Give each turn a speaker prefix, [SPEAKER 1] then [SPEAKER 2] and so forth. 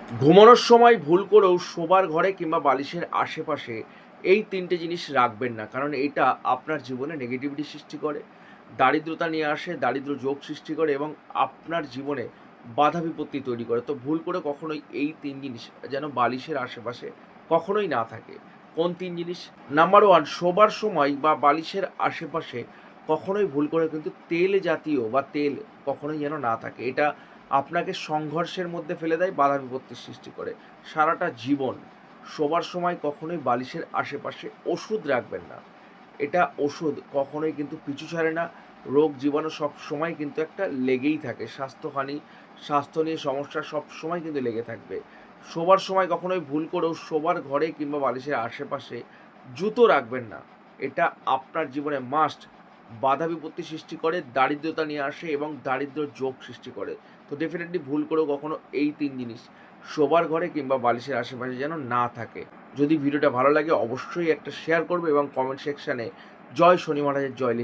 [SPEAKER 1] ঘুমানোর সময় ভুল করেও শোবার ঘরে কিংবা বালিশের আশেপাশে এই ৩ টে জিনিস রাখবেন না। কারণ এটা আপনার জীবনে নেগেটিভিটি সৃষ্টি করে, দারিদ্রতা নিয়ে আসে, দারিদ্র্য যোগ সৃষ্টি করে এবং আপনার জীবনে বাধা বিপত্তি তৈরি করে। তো ভুল করে কখনোই এই ৩ জিনিস যেন বালিশের আশেপাশে কখনোই না থাকে। কোন ৩ জিনিস? নাম্বার ১, শোবার সময় বা বালিশের আশেপাশে কখনোই ভুল করে কিন্তু তেল জাতীয় বা তেল কখনোই যেন না থাকে। এটা আপনাকে সংঘর্ষের মধ্যে ফেলে দেয়, বাধা বিপত্তির সৃষ্টি করে সারাটা জীবন। শোবার সময় কখনোই বালিশের আশেপাশে ওষুধ রাখবেন না। এটা ওষুধ কখনোই কিন্তু পিছু ছাড়ে না। রোগ জীবাণু সবসময় কিন্তু একটা লেগেই থাকে। স্বাস্থ্যহানি, স্বাস্থ্য নিয়ে সমস্যা সবসময় কিন্তু লেগে থাকবে। শোবার সময় কখনোই ভুল করেও শোবার ঘরে কিংবা বালিশের আশেপাশে জুতো রাখবেন না। এটা আপনার জীবনে মাস্ট বাধা বিপত্তি সৃষ্টি করে, দারিদ্রতা নিয়ে আসে এবং দারিদ্র্য যোগ সৃষ্টি করে। তো ডেফিনেটলি ভুল করেও কখনো এই ৩ জিনিস শোবার ঘরে কিংবা বালিশের আশেপাশে যেন না থাকে। যদি ভিডিওটা ভালো লাগে অবশ্যই একটা শেয়ার করবে এবং কমেন্ট সেকশানে জয় শনি মহারাজের জয়